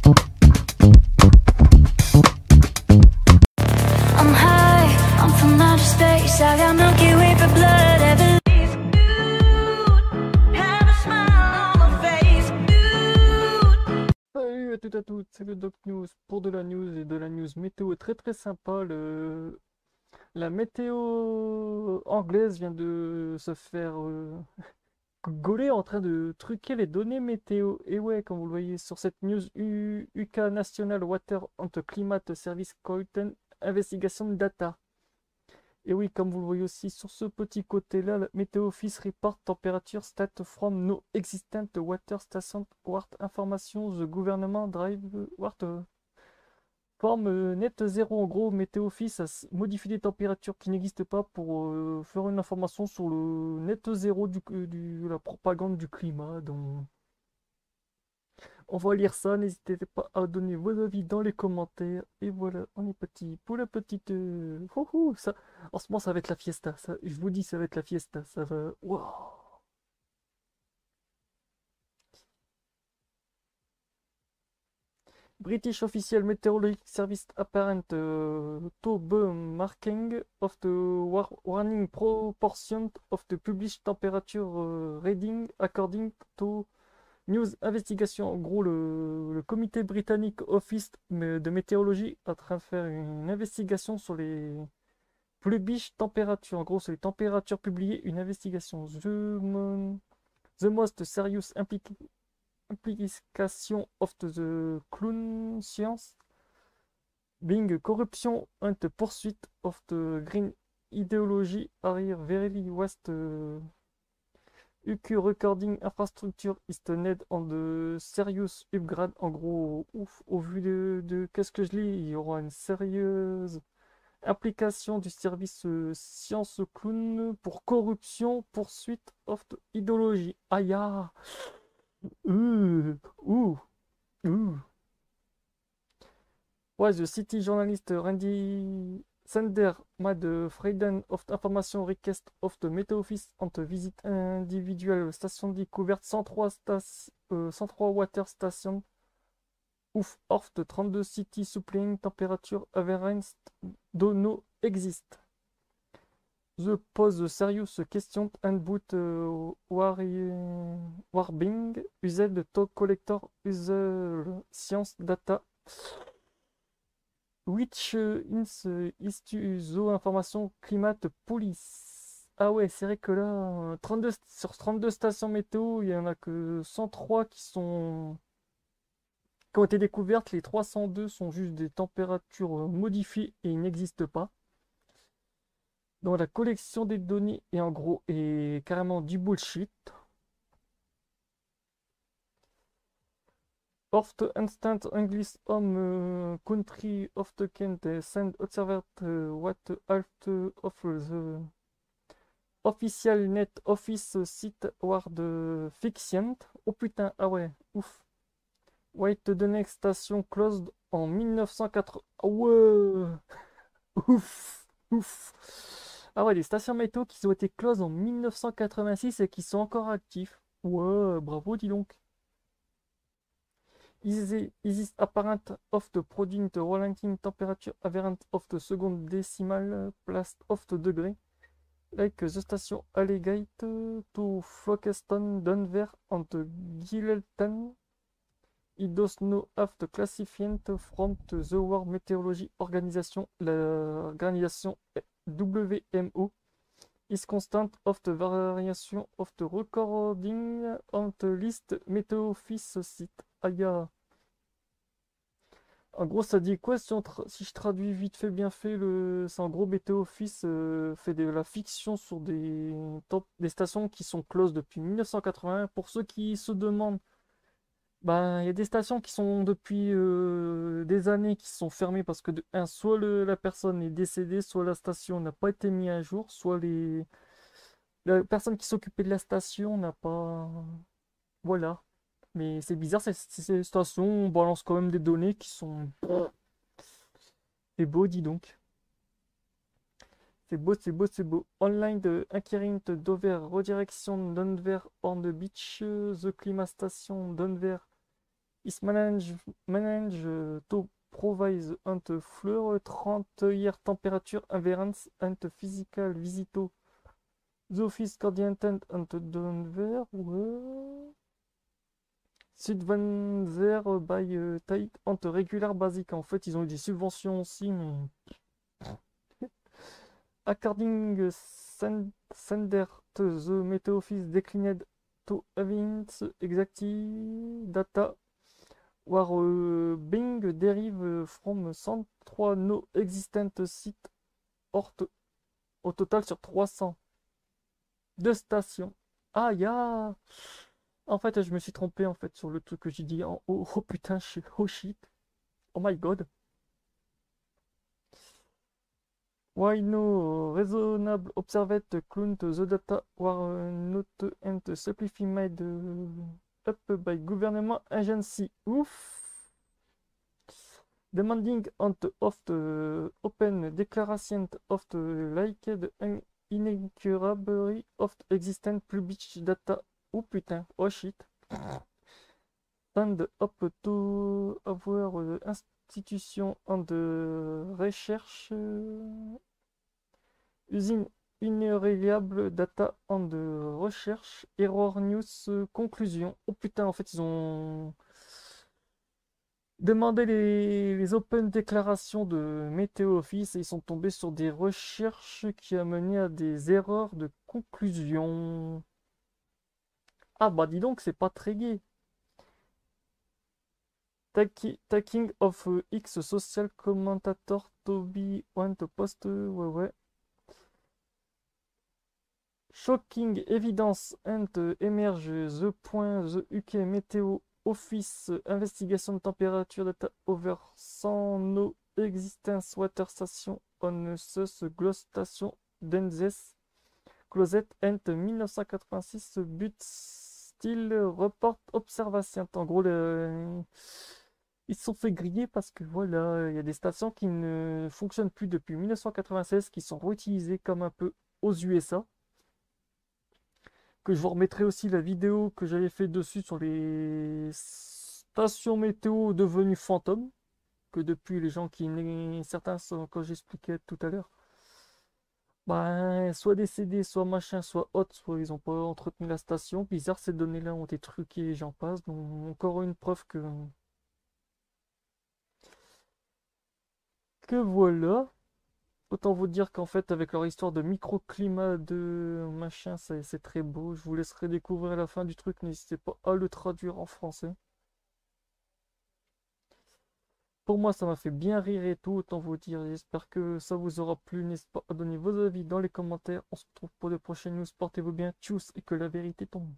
I'm high, I'm from outer space. I got Milky Way for blood. Have a smile on my face. Salut à toutes et à toutes, c'est le Doc News pour de la news et de la news météo très très sympa. La météo anglaise vient de se faire gauler en train de truquer les données météo. Et ouais, comme vous le voyez sur cette news, UK National Water and Climate Service Content Investigation Data. Et oui, comme vous le voyez aussi sur ce petit côté-là, le Météo Office report temperature stat from no existent water station wart information the government drive wart forme net zéro. En gros, Météo Office a modifié des températures qui n'existent pas pour faire une information sur le net zéro de la propagande du climat. Donc, on va lire ça, n'hésitez pas à donner vos avis dans les commentaires. Et voilà, on est parti pour la petite... ça... En ce moment, ça va être la fiesta. Ça, je vous dis, ça va être la fiesta. Ça va... Waouh! British Official Meteorological Service apparent to be marking of the warning proportion of the published temperature reading according to News Investigation. En gros, le comité britannique Office de météorologie est en train de faire une investigation sur les published températures. En gros, sur les températures publiées, une investigation. The most serious implication of the clown science being corruption and pursuit of the green ideology are very west UQ recording infrastructure is need on the serious upgrade. En gros, ouf, au vu de qu'est-ce que je lis, il y aura une sérieuse implication du service science clown pour corruption, poursuite of the idéologie. Aïe, ah, ouh, ouh. Ouais, the city journalist Randy Sander made freedom of information request of the Met Office on the visit individual station découverte 103 water station ouf of the 32 city supplying temperature average dono exist. The pose serious question and boot warbing used to collector user science data which is to the information climate police. Ah ouais, c'est vrai que là, 32, sur 32 stations météo, il y en a que 103 qui ont été découvertes. Les 302 sont juste des températures modifiées et ils n'existent pas. Donc la collection des données est en gros est carrément du bullshit. Of the instant English home country of the Kent send observed what half of the official net office site word fiction. Oh putain, ah ouais, ouf. Wait the next station closed en 1980. Ouais, ouf, ouf. Ah ouais, des stations météo qui ont été closes en 1986 et qui sont encore actifs. Ouais, bravo, dis donc. Is it apparent of the product relative temperature average of the second decimal place of the degree, like the station allegate to Folkestone, Dover and Gileton. It does not have the classifiant from the World Meteorology Organization, l'organisation WMO, is constant of the variation of the recording on the list Météo Office site. Aïe. En gros, ça dit quoi si je traduis vite fait, bien fait, c'est en gros Météo Office fait de la fiction sur des stations qui sont closes depuis 1981. Pour ceux qui se demandent, ben, il y a des stations qui sont depuis des années qui sont fermées parce que soit la personne est décédée, soit la station n'a pas été mise à jour, soit la personne qui s'occupait de la station n'a pas... Voilà. Mais c'est bizarre, ces stations balancent quand même des données qui sont... C'est beau, dis donc. C'est beau, c'est beau, c'est beau. Online de Inquiring Dover, redirection Dover on the beach, the Climat Station Dover is manage to provide and floor 30 year temperature invariance and physical visito the office coordinated and Denver Sudvanzer by Tait and regular basic. En fait, ils ont eu des subventions aussi, mais according sender to the Meteo Office declined to events exacti data were being derived from 103 no existent sites au total sur 300 de stations. Ah, ya! En fait, je me suis trompé en fait sur le truc que j'ai dit en haut. Oh putain, oh shit. Oh my god. Why no reasonable observed count the data were not and simplified up by government agency. Ouf. Demanding on of the open declaration of the liked incurably of existent public data. Oh putain, oh shit. Stand up to avoir institution en de recherche usine unreliable data en de recherche error news conclusion. Oh putain, en fait ils ont demandé les open déclarations de Météo Office et ils sont tombés sur des recherches qui a mené à des erreurs de conclusion. Ah bah dis donc, c'est pas très gai. Taking of X social commentator Toby want to post, ouais ouais. Shocking evidence and emerge the point the UK Meteo Office investigation de température data over 100 no existence water station on sus gloss station Denzes closet and 1986 but still report observation. En gros, ils se sont fait griller parce que voilà, il y a des stations qui ne fonctionnent plus depuis 1996 qui sont réutilisées comme un peu aux USA. Que je vous remettrai aussi la vidéo que j'avais fait dessus sur les stations météo devenues fantômes. Que depuis les gens qui certains sont, quand j'expliquais tout à l'heure, bah, soit décédés, soit machin, soit autre, soit ils n'ont pas entretenu la station. Bizarre, ces données-là ont été truquées et j'en passe. Donc encore une preuve que voilà. Autant vous dire qu'en fait, avec leur histoire de microclimat, de machin, c'est très beau. Je vous laisserai découvrir la fin du truc. N'hésitez pas à le traduire en français. Pour moi, ça m'a fait bien rire et tout. Autant vous dire. J'espère que ça vous aura plu. N'hésitez pas à donner vos avis dans les commentaires. On se retrouve pour de prochaines news. Portez-vous bien. Tchuss et que la vérité tombe.